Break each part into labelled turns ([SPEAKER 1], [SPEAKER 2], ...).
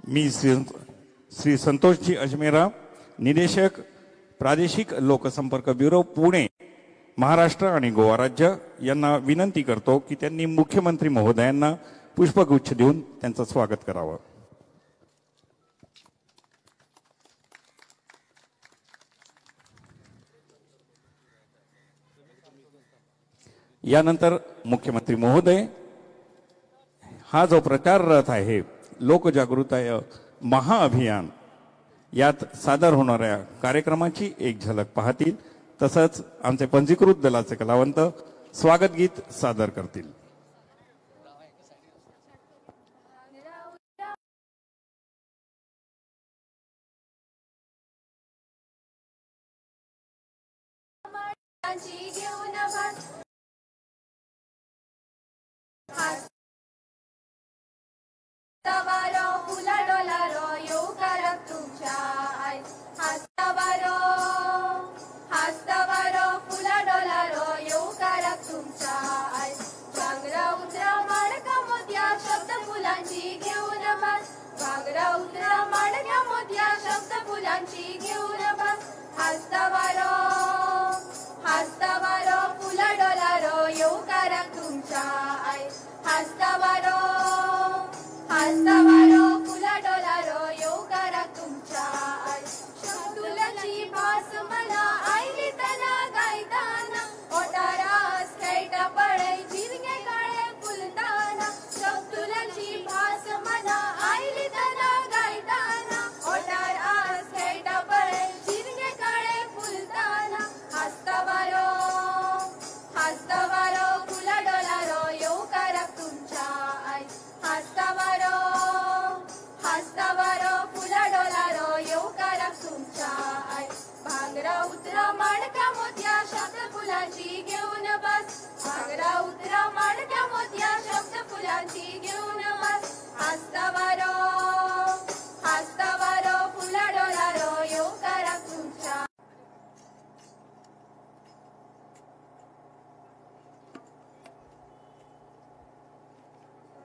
[SPEAKER 1] मी श्री संतोषजी अजमेरा, निदेशक प्रादेशिक लोकसंपर्क ब्युरो पुणे, महाराष्ट्र आणि गोवा राज्य यांना विनंती करतो की त्यांनी मुख्यमंत्री महोदयांना पुष्पगुच्छ देऊन त्यांचं स्वागत करावं. यानंतर मुख्यमंत्री महोदय हा जो प्रचार रथ आहे लोकजागृती महाअभियान यात सादर होणाऱ्या कार्यक्रमाची एक झलक पाहतील. तसंच आमचे पंजीकृत दलाचे कलावंत स्वागत गीत सादर करतील.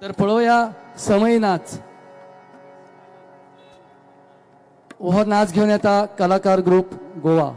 [SPEAKER 2] तर पळोया समय नाच. हो नाच घेऊन येता कलाकार ग्रुप गोवा.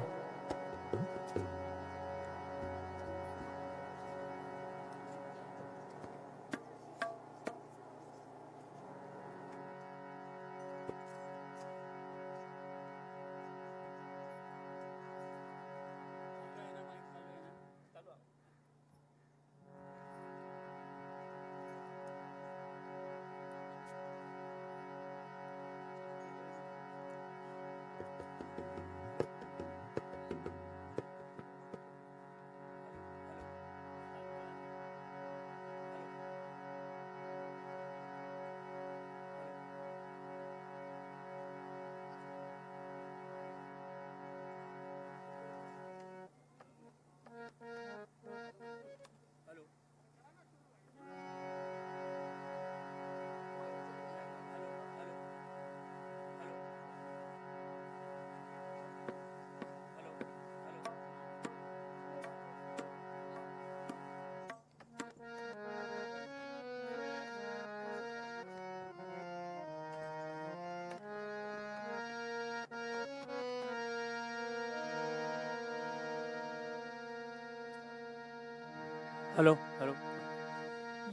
[SPEAKER 3] हेलो हेलो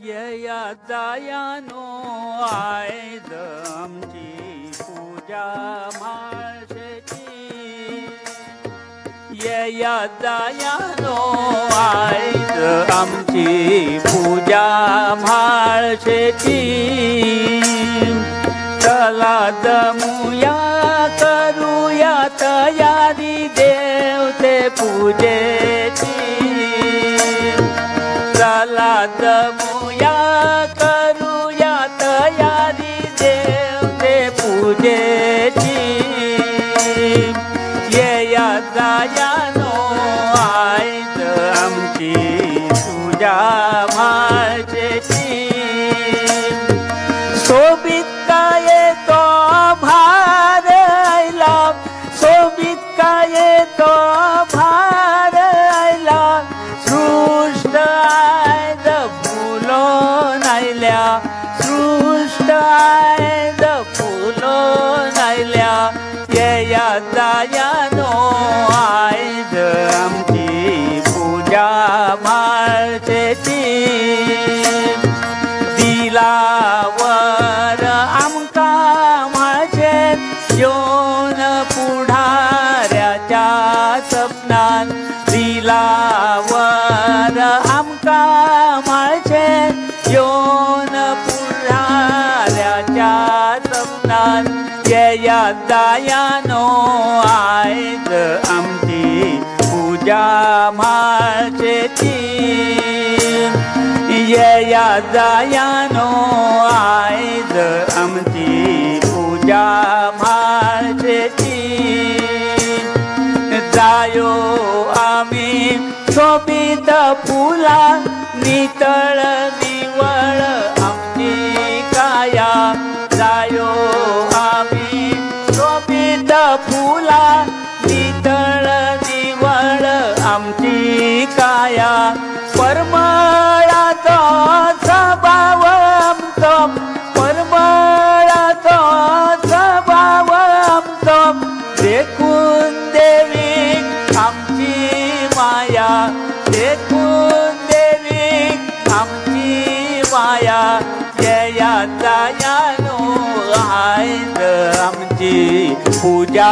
[SPEAKER 3] ये यानो आयद आमची पूजा माळशेची ये यानो आयद आमची पूजा माळशेची चला जमुया करूया तयारी देवते पूजेची चला जमुया करूया तयारी देवते पूजेची ये जायानो आयज आमची पूजा माळशेची सोबीत काय तो भार आयला सोबीत काय तो भार आयला सृष्ट आयज फुलो नायल्या सृष्ट आयज फुलो योन पुढाऱ्याच्या स्वप्नात येया जायानो आयज आमची पूजा म्हाळशेची येया जायानो आयज आमची पूजा म्हाळशेची जायो आम्ही शोभित फुला नितळ निवळ आमची काया जायो आम्ही शोभित फुला नितळ निवळ आमची काया परमळाचो स्वभाव आमचो परमळाचो स्वभाव आमचो देखून देवीक आमची माया देखून देवीक आमची माया येया जायानो आयज आमची पूजा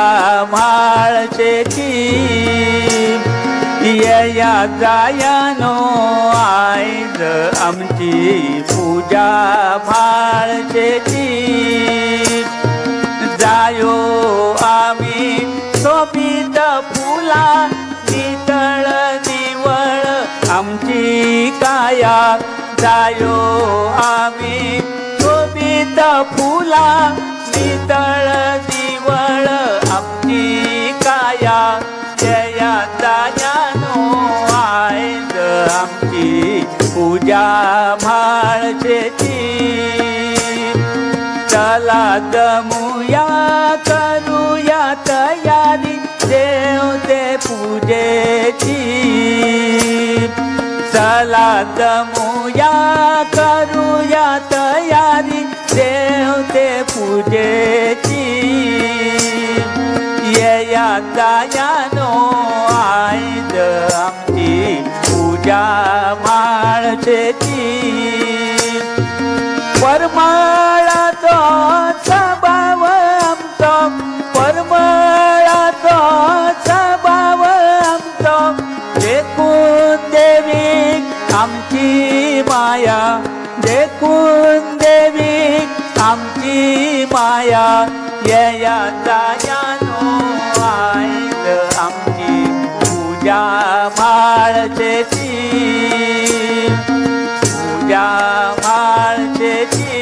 [SPEAKER 3] म्हाळशेची येया जायानो आयज आमची पूजा म्हाळशेची जायो आम्ही शोभित फुला नितळ निवळ आमची काया जायो आम्ही शोभित फुला नितळ निवळ आमची काया जया जायानो आयज आमची पूजा म्हाळशेची चला जमुया करूया तयारी देवते पूजेची चला जमुया करूया तयारी देवते पूजेची येया जायानो आयज आमची पूजा म्हाळशेची परमळाचो स्वभाव आमचो परमळाचो स्वभाव आमचो देखून देवीक आमची माया देखून देवीक आमची माया येया जायानो आयज आमची पूजा म्हाळशेची पूजा म्हाळशेची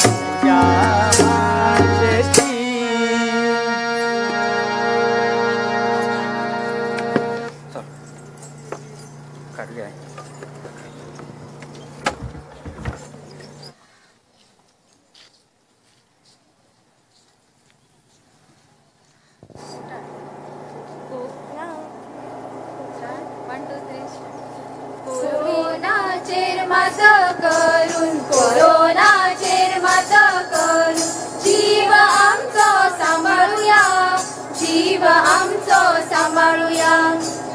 [SPEAKER 3] पूजा म्हाळशेची
[SPEAKER 4] कोरोनाचेर मात करून कोरोनाचेर मात करून जीव आमचो सांभाळूया जीव आमचो सांभाळूया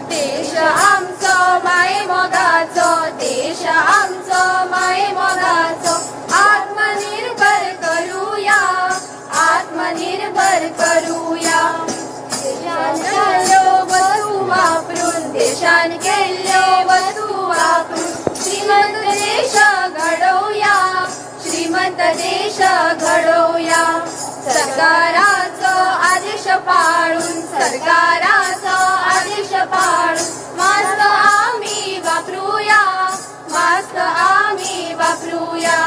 [SPEAKER 4] देश आमचो माये मोगाचो देश आमचो माये मोगाचो आत्मनिर्भर करूया आत्मनिर्भर करूया देशांतल्यो वस्तू वापरून देशान केल्ल्यो वस्तू वापरून श्रीमंत देश घडवूया श्रीमंत देश घडवूया सरकाराचो आदेश पाळून सरकाराचो आदेश पाळून मास्क आम्ही वापरूया मास्क आम्ही वापरूया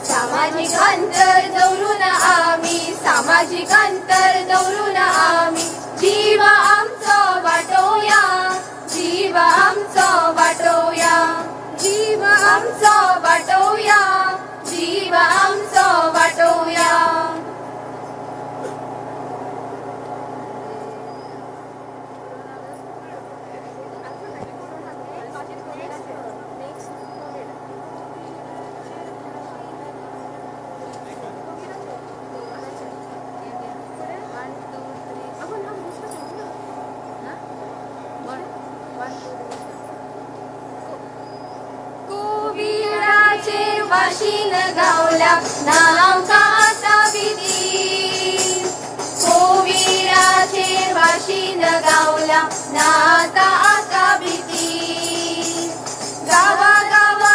[SPEAKER 4] सामाजिक अंतर दवरून आम्ही सामाजिक अंतर दवरून आम्ही जीव आमचो वाटोवया जीव आमचो वाटोवया जीव आमचो वाटोवया जीव आमचो वाटोवया कोविडाचेर वाशीन गावल्या नामका आसा भीती कोविडाचेर वाशीन गावल्या नाता आसा भीती गावा गावा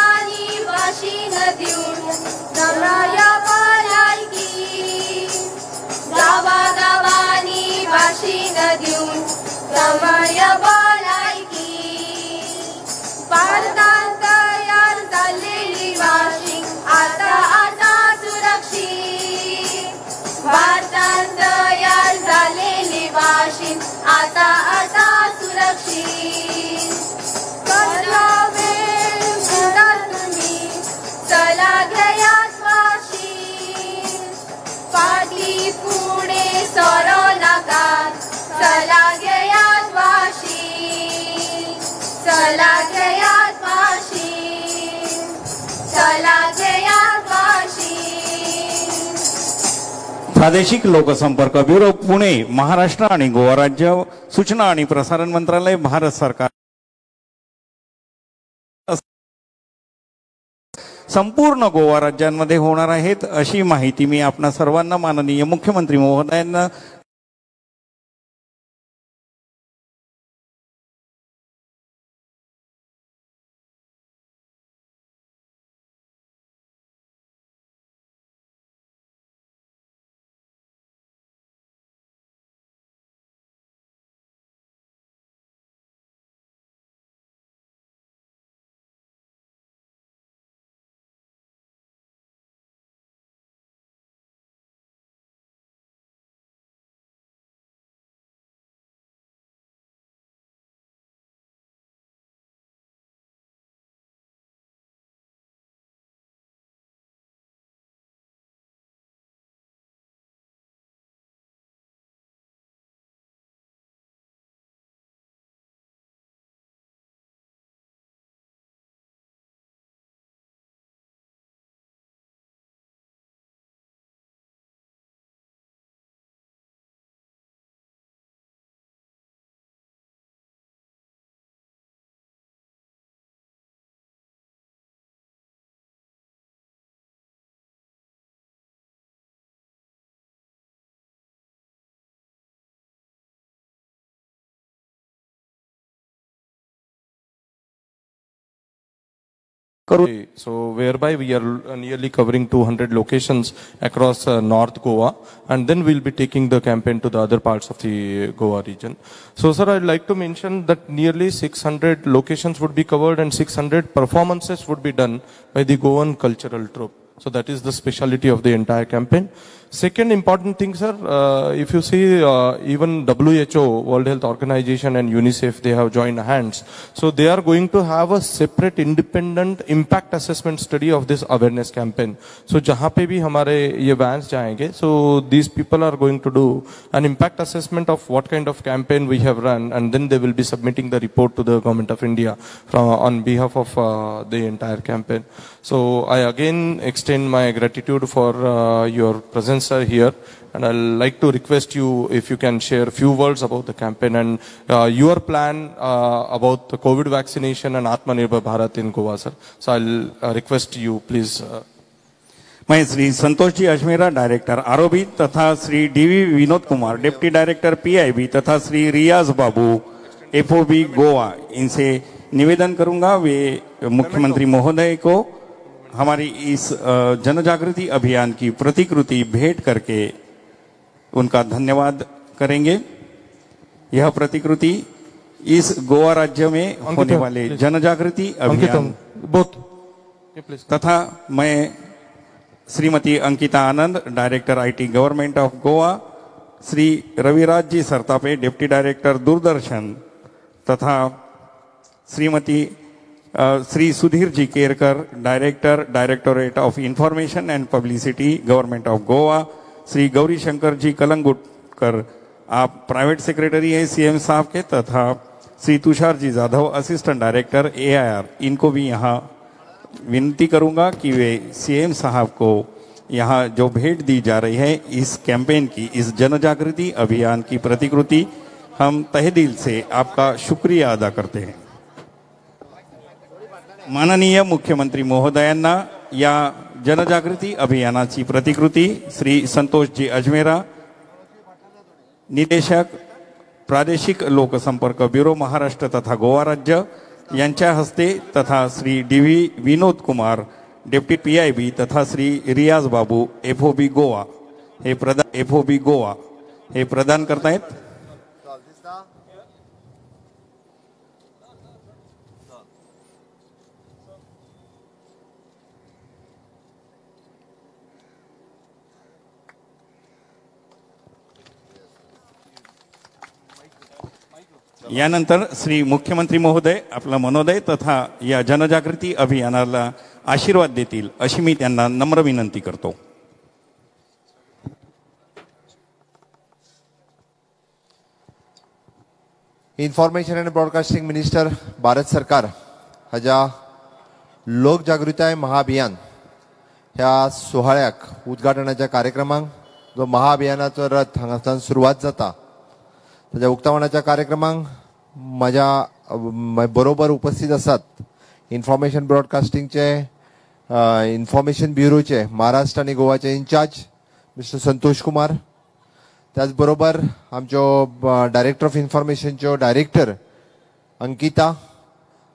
[SPEAKER 1] प्रादेशिक लोकसंपर्क ब्युरो पुणे महाराष्ट्र आणि गोवा राज्य सूचना आणि प्रसारण मंत्रालय भारत सरकार संपूर्ण गोवा राज्यांमध्ये होणार आहेत अशी माहिती मी आपणा सर्वांना माननीय मुख्यमंत्री महोदयांना
[SPEAKER 5] So whereby we are nearly covering 200 locations across North Goa, and then we'll be taking the campaign to the other parts of the Goa region. So sir, I'd like to mention that nearly 600 locations would be covered and 600 performances would be done by the Goan cultural troupe. So that is the speciality of the entire campaign. Second important thing, sir, if you see even WHO, World Health Organization and UNICEF, they have joined hands. So they are going to have a separate independent impact assessment study of this awareness campaign. So जहाँ पे भी हमारे ये vans जाएंगे, so these people are going to do an impact assessment of what kind of campaign we have run, and then they will be submitting the report to the Government of India on behalf of the entire campaign. So I again extend my gratitude for your presence sir here, and I'd like to request you if you can share a few words about the campaign and your plan about the COVID vaccination and Atmanirbhar Bharat in Goa, sir. So I'll request you please.
[SPEAKER 1] मैं Shri Santosh ji Ajmera director ROB तथा Shri DV Vinod Kumar deputy director PIB तथा श्री रियाज बाबू FOB Goa इनसे निवेदन करूंगा वे मुख्यमंत्री महोदय को हमारी इस जनजागृति अभियान की प्रतिकृति भेंट करके उनका धन्यवाद करेंगे। यह प्रतिकृति इस गोवा राज्य में होने वाले जनजागृति अभियान तथा मैं Shrimati Ankita Anand director IT government of Goa, Shri Raviraj ji Sartape deputy director Doordarshan तथा Shrimati Shri Sudhir ji Kerkar director directorate of information and publicity government of Goa, Shri Gauri Shankar ji Kalangutkar आप प्राइवेट सेक्रेटरी है सीएम साहब के, तथा Shri Tushar ji Jadhav assistant director AIR, इनको भी यहाँ विनती करूंगा कि वे सीएम साहब को यहाँ जो भेंट दी जा रही है इस कैंपेन की, इस जनजागृति अभियान की प्रतिकृति, हम तहे दिल से आपका शुक्रिया अदा करते हैं। माननीय मुख्यमंत्री महोदयांना या जनजागृती अभियानाची प्रतिकृती श्री संतोष जी अजमेरा, निदेशक प्रादेशिक लोकसंपर्क ब्युरो महाराष्ट्र तथा गोवा राज्य यांच्या हस्ते तथा Shri DV Vinod Kumar deputy PIB तथा श्री रियाज बाबू एफओबी गोवा हे प्रदान करतायत। यानंतर श्री मुख्यमंत्री महोदय आपला मनोदय तथा या जनजागृती अभियानाला आशीर्वाद देतील अशी मी त्यांना नम्र विनंती करतो।
[SPEAKER 6] Information end broadcasting minister Bharat सरकार हाच्या लोकजागृताय महाअभियान ह्या सोहळ्याक उद्घाटनाच्या कार्यक्रमाक जो महाअभियानाचो रथ हांगासान सुरवात जाता ताच्या उक्तावणाच्या कार्यक्रमाक माझ्या बरोबर उपस्थित आसात इन्फॉर्मेशन ब्रॉडकास्टिंगचे इन्फॉर्मेशन ब्युरोचे महाराष्ट्र आणि गोवाचे इन्चार्ज मिस्टर संतोष कुमार, त्याचबरोबर आमचो डायरेक्टर ऑफ इन्फॉर्मेशनचो डायरेक्टर अंकिता,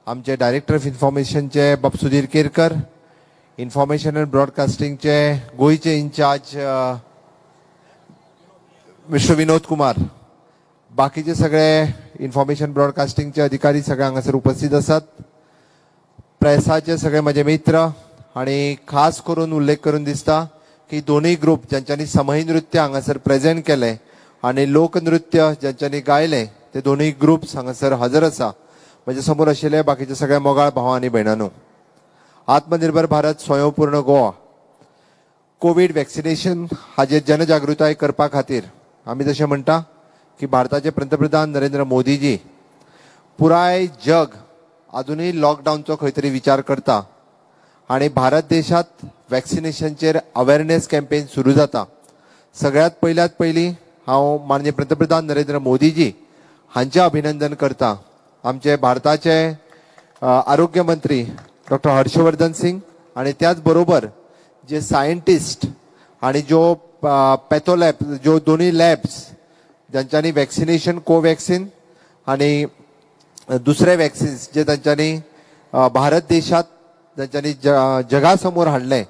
[SPEAKER 6] आमचे डायरेक्टर ऑफ इन्फॉर्मेशनचे बाब सुधीर केरकर, इन्फॉर्मेशन अँड ब्रॉडकास्टिंगचे गोयचे इन्चार्ज मिस्टर विनोद कुमार, बाकीचे सगळे इन्फॉर्मेशन ब्रॉडकास्टिंगचे अधिकारी सगळे हांगासर उपस्थित आसात, प्रेसाचे सगळे माझे मित्र, आणि खास करून उल्लेख करून दिसता की दोन्ही ग्रुप ज्यांच्यानी समूह नृत्य हांगासर प्रेझेंट केले आणि लोकनृत्य ज्यांच्यानी गायले ते दोन्ही ग्रुप्स हांगासर हजर आसा. म्हणजे समोर आशिल्ले बाकीचे सगळे मोगाळ भाव आणि भयणांनो, आत्मनिर्भर भारत स्वयंपूर्ण गोवा कोविड वॅक्सिनेशन हाजे जनजागृताय करपा खातीर आमी जशें म्हणटा की भारताचे पंतप्रधान नरेंद्र मोदीजी पुराय जग अजूनही लॉकडाऊनचो खंय तरी विचार करता आणि भारत देशात वॅक्सिनेशनचेर अवेअरनेस कॅम्पेन सुरू जाता. सगळ्यात पयली हांव माननीय पंतप्रधान नरेंद्र मोदीजी हांचे अभिनंदन करता. आमचे भारताचे आरोग्य मंत्री डॉक्टर हर्षवर्धन सिंग आणि त्याच बरोबर जे सायंटिस्ट आणि जो पॅथोलॅब जो दोन्ही लॅब्स ज्यांच्यानी वॅक्सिनेशन कोवॅक्सिन आणि दुसरे वॅक्सिन्स जे तांच्यांनी भारत देशात तांच्यांनी जगासमोर हाडले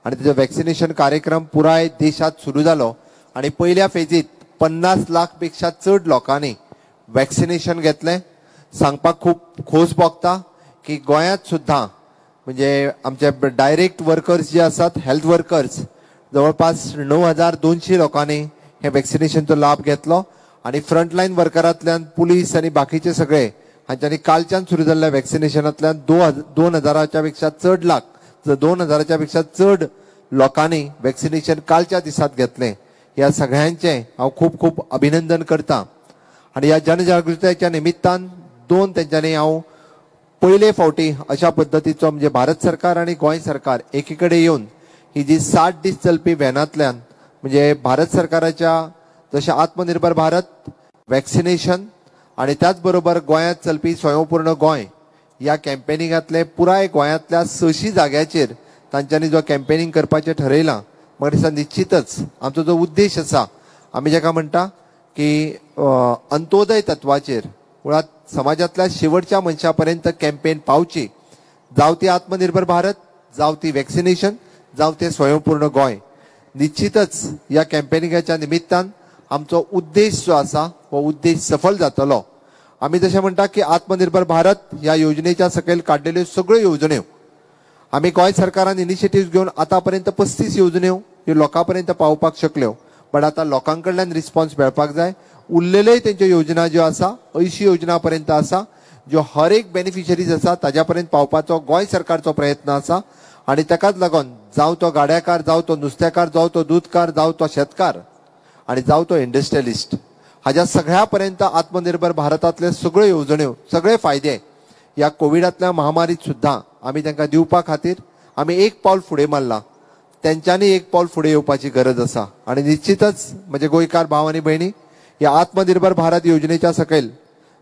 [SPEAKER 6] आणि त्याचा वॅक्सिनेशन कार्यक्रम पुराय देशात सुरू जालो आणि पहिल्या फेजीत 50 लाख पेक्षा चड लोकांनी वॅक्सिनेशन घेतले. सांगपाक खूप खोस भोगता की गोंयांत सुद्धा म्हणजे आमचे डायरेक्ट वर्कर्स जे आसात हेल्थ वर्कर्स जवळपास 9200 लोकांनी हे वॅक्सिनेशनचो लाभ घेतलो आणि फ्रंटलाईन वर्करांतल्यान पुलीस आणि बाकीचे सगळे हांच्यांनी कालच्यान सुरू जाल्ल्या वॅक्सिनेशनांतल्यान 2000च्या पेक्षा चड लोकांनी वॅक्सिनेशन कालच्या दिसात घेतले. ह्या सगळ्यांचे हांव खूप खूप अभिनंदन करता. आणि ह्या जनजागृतायेच्या निमित्तान तेंच्यांनी हांव पयले फावटी अशा पद्दतीचो म्हणजे भारत सरकार आणि गोंय सरकार एकीकडे येवन ही जी 60 दीस चलपी व्हॅनांतल्यान म्हणजे भारत सरकाराच्या जशें आत्मनिर्भर भारत वॅक्सिनेशन आणि त्याचबरोबर गोंयांत चलपी स्वयंपूर्ण गोंय ह्या कॅम्पेनिंगांतले पुराय गोंयांतल्या 600 जाग्याचेर तांच्यांनी जो कॅम्पेनिंग करपाचें ठरयलां. म्हाका दिसता निश्चितच आमचो जो उद्देश आसा आमी जेका म्हणटा की अंत्योदय तत्वाचेर मुळात समाजातल्या शेवटच्या मनशा पर्यंत कॅम्पेन पावची, जावं ती आत्मनिर्भर भारत, जावं ती वॅक्सिनेशन, जावं ते स्वयंपूर्ण गोंय. निश्चितच या कॅम्पेनिंगाच्या निमित्तान आमचो उद्देश जो आसा हो उद्देश सफल जातलो. आमी जशें म्हणटा की आत्मनिर्भर भारत ह्या योजनेच्या सकयल काडलेल्यो सगळ्यो येवजण्यो आमी गोंय सरकारान इनिशिएटिव्ह घेवन आतापर्यंत 35 येवजण्यो ह्यो लोकांपर्यंत पावपाक शकल्यो. बट आता लोकांकडल्यान रिस्पॉन्स मेळपाक जाय. उरलेल्योय तेंच्यो योजना ज्यो आसा 80 योजना पर्यंत आसा ज्यो हर एक बेनिफिशरीज आसा ताज्या पर्यंत पावपाचो गोंय सरकारचो प्रयत्न आसा. आणि ताकाच लागून जावं तो गाड्याकार, जावं तो नुस्तेकार, जावं तो दूधकार, जावं तो शेतकार आणि जावं तो इंडस्ट्रियलिस्ट हाज्या सगळ्या पर्यंत आत्मनिर्भर भारतातले सगळ्यो येवजण्यो सगळे फायदे या कोविडातल्या महामारीत सुद्धा आमी तांकां दिवपा खातीर आमी एक पावल फुडें मारला. तेंच्यांनी एक पावल फुडें येवपाची गरज आसा. आणि निश्चितच म्हणजे गोंयकार भाव आनी भयणी या आत्मनिर्भर भारत योजनेच्या सकयल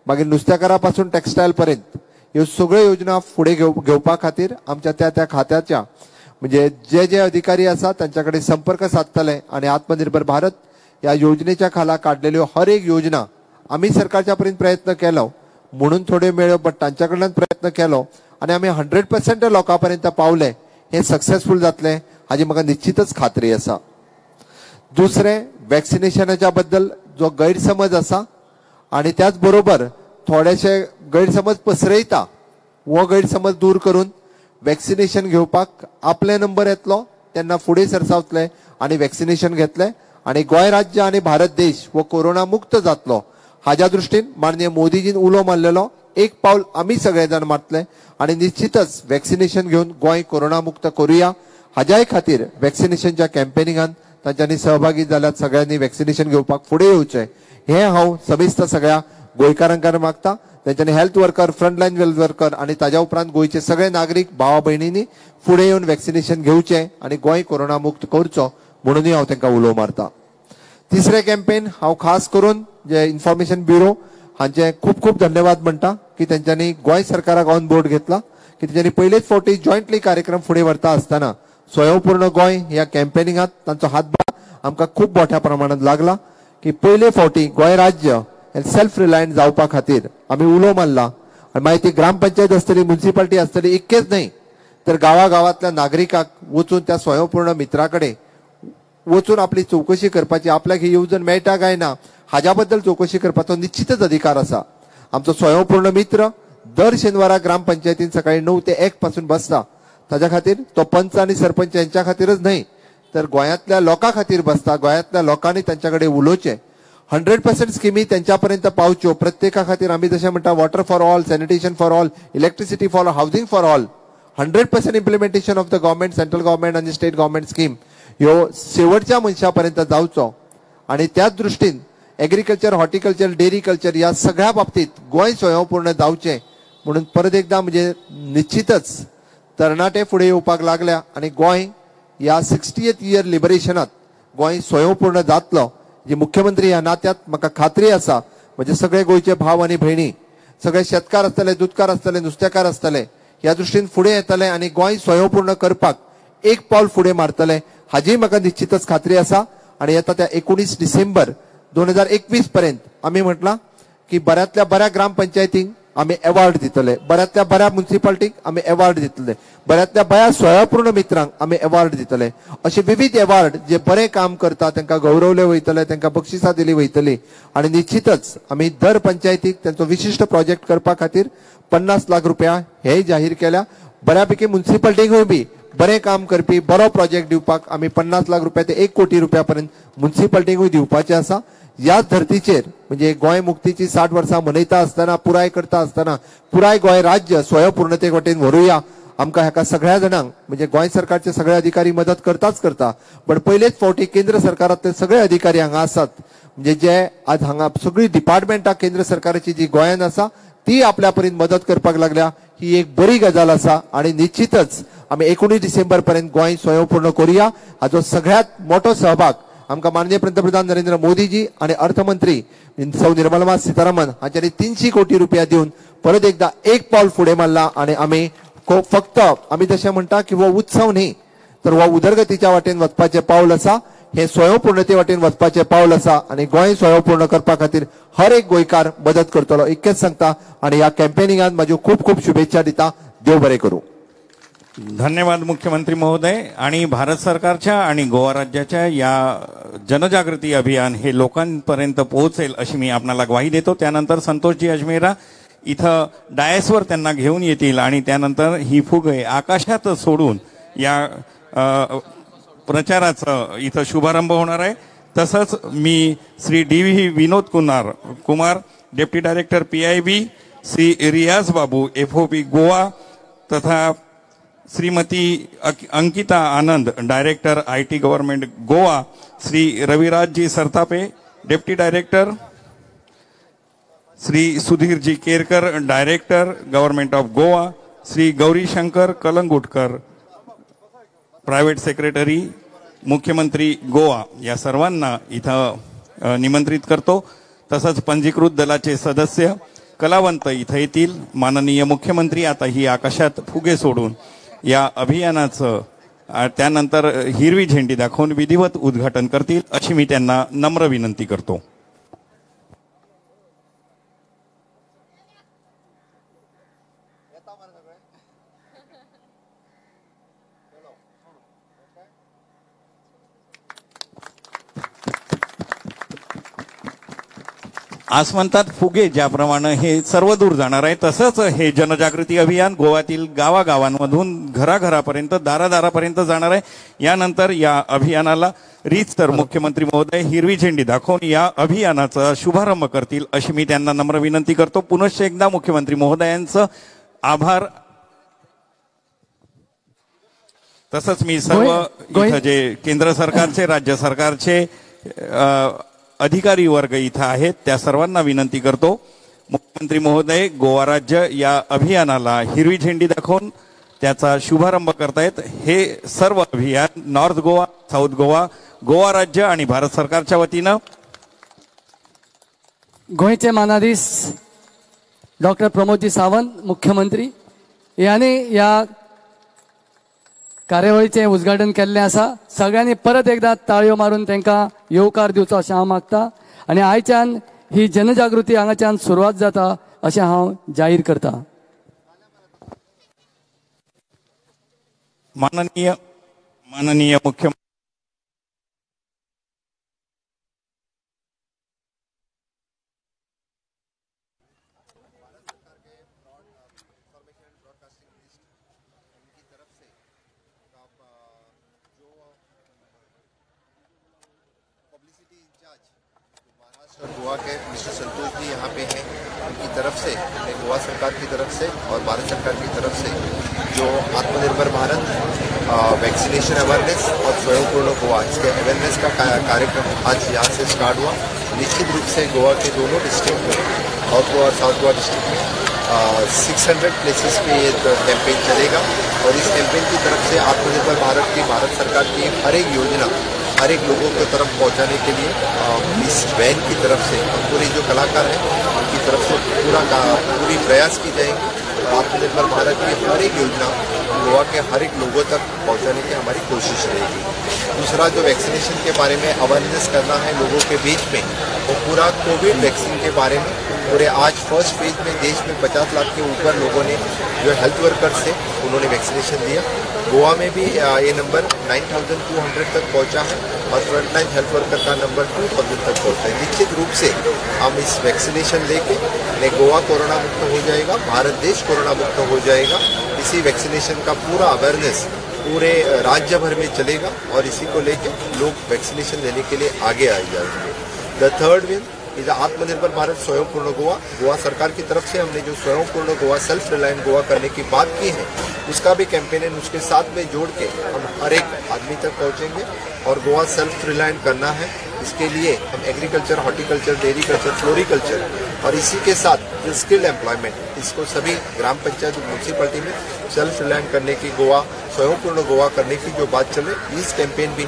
[SPEAKER 6] मागीर नुस्तेकारा पासून टेक्सटायल पर्यंत ह्यो सगळ्यो योजना फुडें घेवपा खातीर आमच्या त्या खात्याच्या म्हणजे जे अधिकारी आसा तांच्या कडेन संपर्क साधतले आणि आत्मनिर्भर भारत या योजनेच्या खाला काडलेल्यो हर एक योजना आमी सरकारच्या पर्यंत प्रयत्न केलो म्हणून थोड्यो मेळ्यो बट तांच्या कडल्यान प्रयत्न केलो आणि आमी 100% लोकां पर्यंत पावले. हे सक्सेसफूल जातले हाजी म्हाका निश्चितच खात्री आसा. दुसरे वॅक्सिनेशनाच्या बद्दल जो गैरसमज आसा आणि त्याच बरोबर थोडेशे गैरसमज पसरयता वो गैरसमज दूर करून वॅक्सिनेशन घेवपाक आपले नंबर येतलो तेन्ना फुडें सरसावतले आणि वॅक्सिनेशन घेतले आणि गोंय राज्य आणि भारत देश वो कोरोना मुक्त जातलो. हाज्या दृश्टीन माननीय मोदीजीन उलो मारलेलो एक पावल आमी सगळे जाण मारतले आणि निश्चितच वॅक्सिनेशन घेवन गोंय कोरोना मुक्त करूया. हाज्याय खातीर वॅक्सिनेशनच्या कॅम्पेनिंगान तांच्यांनी सहभागी जाल्यात सगळ्यांनी वॅक्सिनेशन घेवपाक फुडें येवचें हे हांव समेस्त सगळ्या गोंयकारांक मागता. तांच्यांनी health worker, frontline health worker आणि ताज्या उपरांत गोंयचे सगळे नागरीक भावा भयणींनी फुडें येवन वॅक्सिनेशन घेवचें आणि गोंय कोरोना मुक्त करचो म्हणूनय हांव तांकां उलो मारता. तिसरे कॅम्पेन हांव खास करून जे इन्फॉर्मेशन ब्युरो हांचे खूप खूप धन्यवाद म्हणटा की तेंच्यांनी गोंय सरकाराक ऑन बोर्ड घेतला की तेंच्यांनी पयलेच फावटी जॉयंटली कार्यक्रम फुडें व्हरता आसतना स्वयंपूर्ण गोंय ह्या कॅम्पेनिंगात तांचो हातभार आमकां खूप मोठ्या प्रमाणात लागला की पयले फावटी गोंय राज्य सेल्फ रिलायंट जावपा खातीर आमी उलो मारला आनी मागीर ती ग्रामपंचायत आसतली म्युन्सिपालिटी आसतली इतकेच न्हय तर गांवागांवांतल्या नागरिकांक वचून त्या स्वयंपूर्ण मित्रा कडेन वचून आपली चौकशी करपाची आपल्याक ही येवजण मेळटा काय ना हाज्या बद्दल चौकशी करपाचो निश्चितच अधिकार आसा. आमचो स्वयंपूर्ण मित्र दर शेनवारा ग्रामपंचायतीन सकाळी 9 ते 1 पासून बसता. ताच्या खातीर तो पंच आनी सरपंच यांच्या खातीरच न्हय तर गोंयांतल्या लोकां खातीर बसता. गोंयांतल्या लोकांनी तांच्या कडेन उलोवचें 100% स्किमी त्यांच्या पर्यंत पावच्यो. प्रत्येका खातीर आमी जशें म्हणटा water for all, sanitation for all, electricity for all, housing for all 100% implementation of the government, central government आनी स्टेट गव्हर्नमेंट स्कीम ह्यो शेवटच्या मनशा पर्यंत जावचो. आणि त्याच दृश्टीन एग्रीकल्चर, हॉर्टिकल्चर, डेरी कल्चर या सगळ्या बाबतीत गोंय स्वयंपूर्ण जावचें म्हणून परत एकदा म्हणजे निश्चितच तरणाटे फुडें येवपाक लागल्या आणि गोंय या 60th इयर लिबरेशनात गोंय स्वयंपूर्ण जातलो जे मुख्यमंत्री ह्या नात्यात म्हाका खात्री आसा. म्हणजे सगळे गोंयचे भाव आनी भयणी, सगळे शेतकार आसतले, दुधकार आसतले, नुस्तेकार आसतले ह्या दृश्टीन फुडें येतले आणि गोंय स्वयंपूर्ण करपाक एक पावल फुडें मारतले हाजी म्हाका निश्चितच खात्री आसा. आणि येता त्या 19 डिसेंबर 2021 पर्यंत आमी म्हटलां की बऱ्यातल्या बऱ्या ग्रामपंचायतींक आमी अवॉर्ड दितले, बऱ्यातल्या बऱ्या म्युन्सिपालिटीक आमी अवॉर्ड दितले, बऱ्यातल्या बऱ्या स्वयंपूर्ण मित्रांक आमी अवॉर्ड दितले. अशे विविध अवॉर्ड जे बरें काम करता तांकां गौरवले वयतले, तांकां बक्षिसां दिली वयतली. आणि निश्चितच आमी दर पंचायतीक तांचो विशिष्ट प्रोजेक्ट करपा खातीर 50 लाख रुपया हेय जाहीर केल्या. बऱ्यापैकी म्युन्सिपालिटीकूय बी बरें काम करपी बरो प्रोजेक्ट दिवपाक आमी 50 लाख रुपया ते 1 कोटी रुपया पर्यंत म्युन्सिपालिटीकूय दिवपाचे आसा. याच धर्तीचेर म्हणजे गोंय मुक्तीची 60 वर्सां मनयता आसतना, पुराय करता आसतना पुराय गोंय राज्य स्वयंपूर्णते वटेन व्हरूया. आमकां हेका सगळ्या जाणांक म्हणजे गोंय सरकारचे सगळे अधिकारी मदत करता पण पयलेच फावटी केंद्र सरकारांतले सगळे अधिकारी हांगा आसात. म्हणजे जे आज हांगा सगळी डिपार्टमेंटां केंद्र सरकाराची जी गोंयांत आसा ती आपल्या पर्यंत मदत करपाक लागल्या ही एक बरी गजाल आसा. आणि निश्चितच आमी 19 डिसेंबर पर्यंत गोंय स्वयंपूर्ण करूया. हाचो सगळ्यात मोठो सहभाग आमकां माननीय पंतप्रधान नरेंद्र मोदीजी आणि अर्थमंत्री सौ निर्मला सीतारामन हांच्यांनी 300 कोटी रुपया दिवन परत एकदा एक पावल फुडें मारला. आणि आमी फक्त आमी जशें म्हणटा की हो उत्सव न्ही तर हो उदरगतीच्या वाटेन वचपाचें पावल आसा, हे स्वयंपूर्णते वाटेन वचपाचें पावल आसा. आणि गोंय स्वयंपूर्ण करपा खातीर हर एक गोंयकार मदत करतलो इतकेंच सांगता. आणि ह्या कॅम्पेनिंगात म्हाज्यो खूप खूप शुभेच्छा दिता. देव बरें करूं.
[SPEAKER 1] धन्यवाद मुख्यमंत्री महोदय. आणि भारत सरकारच्या आणि गोवा राज्याच्या या जनजागृती अभियान हे लोकांपर्यंत पोहोचेल अशी मी आपणाला ग्वाही देतो. त्यानंतर संतोषजी अजमेरा इथं डायसवर त्यांना घेऊन येतील आणि त्यानंतर ही फुगे आकाशात सोडून या प्रचाराचा इथं शुभारंभ होणार आहे. तसंच मी Shri DV Vinod Kumar deputy director PIB, Shri Riyaz Babu FOP Goa तथा Shrimati Ankita Anand director IT government Goa, Shri Raviraj ji Sartape deputy director, Shri Sudhir ji Kerkar director government of Goa, Shri Gaurishankar Kalangutkar private secretary मुख्यमंत्री गोवा या सर्वांना इथं निमंत्रित करतो. तसंच पंजीकृत दलाचे सदस्य कलावंत इथं येतील. माननीय मुख्यमंत्री आता ही आकाशात फुगे सोडून या अभियानाचं त्यानंतर हिरवी झेंडी दाखवून विधिवत उद्घाटन करतील अशी मी त्यांना नम्र विनंती करतो. आसमंतात फुगे ज्याप्रमाणे हे सर्व दूर जाणार आहे तसंच हे जनजागृती अभियान गोव्यातील गावागावांमधून घराघरापर्यंत दारादारापर्यंत जाणार आहे. यानंतर या अभियानाला रीतसर मुख्यमंत्री महोदय हिरवी झेंडी दाखवून या अभियानाचा शुभारंभ करतील अशी मी त्यांना नम्र विनंती करतो. पुनश्च एकदा मुख्यमंत्री महोदयांचं आभार. तसंच मी सर्व इथं जे केंद्र सरकारचे राज्य सरकारचे अधिकारी वर्ग इथं आहेत त्या सर्वांना विनंती करतो. मुख्यमंत्री महोदय गोवा राज्य या अभियानाला हिरवी झेंडी दाखवून त्याचा शुभारंभ करतायत. हे सर्व अभियान नॉर्थ गोवा, साऊथ गोवा गोवा राज्य आणि भारत सरकारच्या वतीनं
[SPEAKER 2] गोंयचे मानाधीश डॉक्टर प्रमोदजी सावंत मुख्यमंत्री यांनी या कार्यावळीचे उद्घाटन केल्लें आसा. सगळ्यांनी परत एकदा ताळयो मारून तांकां येवकार दिवचो अशें हांव मागता आनी आयच्यान ही जनजागृती हांगाच्यान सुरवात जाता अशें हांव जाहीर करता.
[SPEAKER 1] माननीय मुख्यमंत्री
[SPEAKER 6] गोवा के मिस्टर संतोष जी यहाँ पे हैं, उनकी तरफ से गोवा सरकार की तरफ से और भारत सरकार की तरफ से जो आत्मनिर्भर भारत वैक्सीनेशन अवेयरनेस और स्वयंपूर्ण गोवा इसके अवेयरनेस का कार्यक्रम आज यहाँ से स्टार्ट हुआ. निश्चित रूप से गोवा के दोनों डिस्ट्रिक्ट में नॉर्थ गोवा और साउथ गोवा डिस्ट्रिक्ट में 600 प्लेसेस पे ये कैंपेन चलेगा और इस कैंपेन की तरफ से आत्मनिर्भर भारत की भारत सरकार की हर एक योजना हर एक लोगों की तरफ पहुंचाने के लिए इस वैन की तरफ से पूरे जो कलाकार हैं उनकी तरफ से पूरी प्रयास की जाएगी और आत्मनिर्भर भारत की हर एक योजना गोवा के हर एक लोगों तक पहुंचाने की हमारी कोशिश रहेगी. दूसरा जो वैक्सीनेशन के बारे में अवेयरनेस करना है लोगों के बीच में वो पूरा कोविड वैक्सीन के बारे में पूरे आज फर्स्ट फेज में देश में 50 लाख के ऊपर लोगों ने जो हेल्थ वर्कर्स थे उन्होंने वैक्सीनेशन दिया. गोवा में भी ये नंबर 9,200 तक पहुंचा है और फ्रंटलाइन हेल्थ वर्कर का नंबर 2,000 तक पहुंचा है. निश्चित रूप से हम इस वैक्सीनेशन लेके गोवा कोरोना मुक्त हो जाएगा, भारत देश कोरोना मुक्त हो जाएगा. इसी वैक्सीनेशन का पूरा अवेयरनेस पूरे राज्य भर में चलेगा और इसी को लेके लोग वैक्सीनेशन लेने के लिए आगे आ जाएंगे. द थर्ड विन इज आत्मनिर्भर भारत स्वयंपूर्ण गोवा. गोवा सरकार की तरफ से हमने जो स्वयंपूर्ण गोवा सेल्फ रिलायंट गोवा करने की बात की है उसका भी कैंपेन है. उसके साथ में जोड़ के हम हर एक आदमी तक पहुंचेंगे और गोवा सेल्फ रिलायंट करना है. इसके लिए हम agriculture, horticulture, dairy culture, floriculture और इसी के साथ जो स्किल्ड एम्प्लॉयमेंट इसको सभी ग्राम पंचायत म्यूनसिपलिटी में सेल्फ रिलायंट करने की गोवा स्वयंपूर्ण गोवा करने की जो बात चले इस कैंपेन भी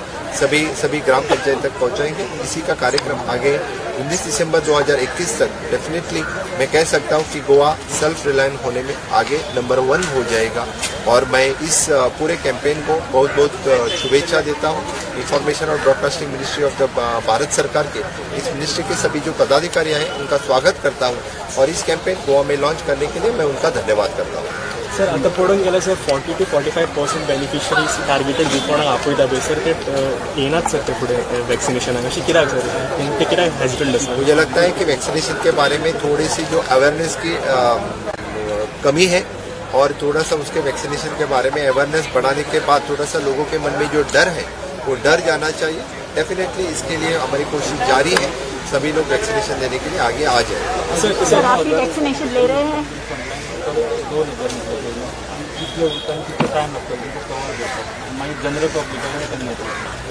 [SPEAKER 6] सभी ग्राम पंचायत तक पहुंचाएंगे. इसी का कार्यक्रम आगे 19 दिसंबर 2021 तक डेफिनेटली मैं कह सकता हूं कि गोवा सेल्फ रिलायंट होने में आगे नंबर 1 हो जाएगा और मैं इस पूरे कैंपेन को बहुत बहुत शुभेच्छा देता हूं. इंफॉर्मेशन और broadcasting ministry of the Bharat सरकार के इस मिनिस्ट्री के सभी जो पदाधिकारी हैं उनका स्वागत करता हूं और इस कैंपेन गोवा में लॉन्च करने के लिए मैं उनका धन्यवाद करता हूं.
[SPEAKER 7] सर आता पळोवंक गेल्यार सर 40 to 45% बेनिफिशरीज टार्गेटेड दिवपाक आपोयता पळय सर ते येनात सर ते फुडें वैक्सीनेशनाक अशें कित्याक सर ते कित्याक हेजिटेंट आसा.
[SPEAKER 6] मुझे लगता है कि वैक्सीनेशन के बारे में थोड़ी सी जो अवेयरनेस की कमी है और थोड़ा सा उसके वैक्सीनेशन के बारे में अवेयरनेस बढ़ाने के बाद थोड़ा सा लोगों के मन में जो डर है वो डर जाना चाहिए. डेफिनेटली इसके लिए हमारी कोशिश जारी है. सभी लोग वैक्सीनेशन लेने के लिए आगे आ जाए.
[SPEAKER 8] सर आप भी वैक्सीनेशन ले रहे हैं.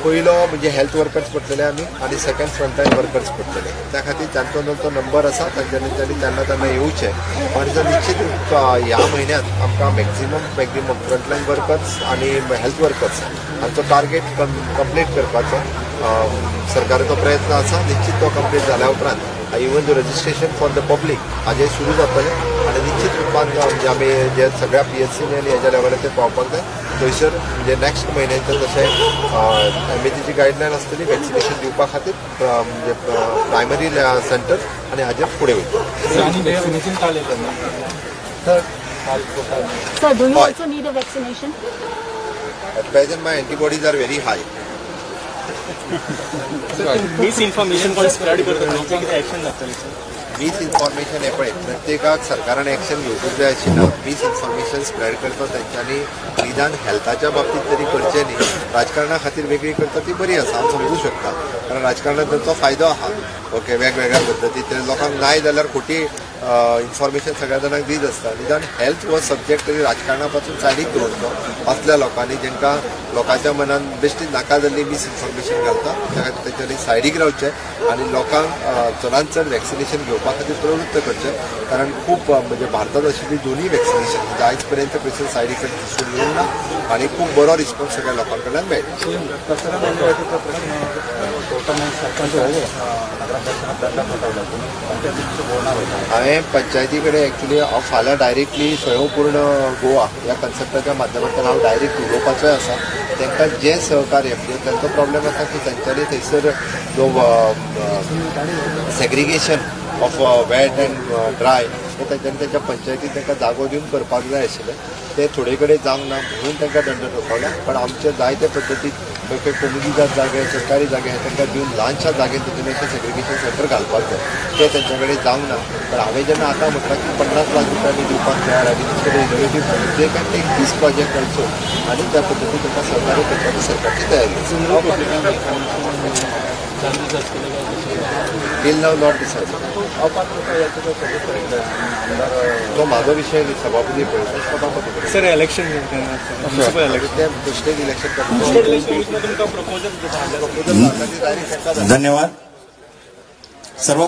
[SPEAKER 6] पयलो म्हणजे हेल्थ वर्कर्स पडटले आमी आनी सेकंड फ्रंटलाइन वर्कर्स पडटले. त्या खातीर तांचो जो नंबर आसा तांच्यांनी तेन्ना येवचे पण जर निश्चित ह्या म्हयन्यांत आमकां मॅक्झिमम फ्रंटलाइन वर्कर्स आनी हेल्थ वर्कर्स हांचो टार्गेट कंप्लीट करपाचो सरकाराचो प्रयत्न आसा. निश्चित तो कंप्लीट जाल्या उपरांत इवन जो रजिस्ट्रेशन फॉर द पब्लीक हाजें सुरू जातलें आनी निश्चित रुपान म्हणजे आमी जे सगळ्या PHC आनी हेज्या लेवलार ते पावपाक जाय. थंयसर म्हणजे नेक्स्ट म्हयन्याचें जशें MHची गायडलायन आसतली वॅक्सिनेशन दिवपा खातीर म्हणजे प्रायमरी सेंटर आनी हाजेर फुडें वयता.
[SPEAKER 8] Sir, do you also need a vaccination?
[SPEAKER 6] At present my antibodies are very high.
[SPEAKER 7] Miss information कोण स्प्रेड करता लोकांक कितें एक्शन जातलें सर.
[SPEAKER 6] मिस इन्फॉर्मेशन हे पळय प्रत्येकाक सरकारान एक्शन घेवपूच जाय अशी ना. मिस इन्फॉर्मेशन स्प्रेड करता तेंच्यांनी निदान हेल्थाच्या बाबतींत तरी करचें न्ही. राजकारणा खातीर वेगळी करता ती बरी आसा हांव समजूं शकता कारण राजकारणांत तांचो फायदो आहा. ओके वेगवेगळ्या पद्दतीन लोकांक जाय जाल्यार खोटी इन्फॉर्मेशन सगळ्या जाणांक दीत आसता. निदान हेल्थ हो सब्जेक्ट तरी राजकारणा पासून सायडीक दवरचो असल्या लोकांनी जांकां लोकांच्या मनान बेश्टी नाका जाल्ली मिस इन्फॉर्मेशन घालता तांच्यांनी सायडीक रावचें आनी लोकांक चडांत चड वॅक्सिनेशन घेवपा खातीर प्रवृत्त करचें. कारण खूब म्हणजे भारतांत आशिल्ली दोनूय वॅक्सिनेशन म्हणजे आयज पर्यंत खंयसर सायड इफेक्ट दिसून येवंक ना आनी खूब बरो रिस्पॉन्स सगळ्या लोकां कडल्यान मेळटा. हांवें पंचायती कडेन एक्चुली हांव फाल्यां डायरेक्टली स्वयंपूर्ण गोवा ह्या कन्सेप्टाच्या माध्यमांतल्यान हांव डायरेक्ट उलोवपाचोय आसा. तांकां जें सहकार्य म्हणजे तांचो प्रॉब्लेम आसा की तांच्यांनी थंयसर जो segregation of wet and dry हे तांच्यांनी तांच्या पंचायतीन तांकां जागो दिवन करपाक जाय आशिल्लें. ते थोडे कडेन जावंक ना म्हणून तांकां दंड ठोठावला. पण आमचे जायते पद्दतीन खंय कम्युनिटीजात जागे सरकारी जागे तांकां दिवन ल्हानशा जागेन तांच्यांनी अशें सेग्रिगेशन सेंटर घालपाक जाय. ते तांच्या कडेन जावंक ना. पण हांवें जेन्ना आतां म्हटलां की 50 लाख रुपयांनी दिवपाक तयार आनी दुसरे innovative they can take this project also आनी त्या पद्दतीन तांकां सहकार्य करपाची सरकारची तयारी टील नाव नॉट डिसायडेड. तो म्हाजो विशय न्ही, सभापती पळयता सभापती
[SPEAKER 7] सर इलेक्शन
[SPEAKER 6] ते स्टेट इलेक्शन
[SPEAKER 1] धन्यवाद सर्व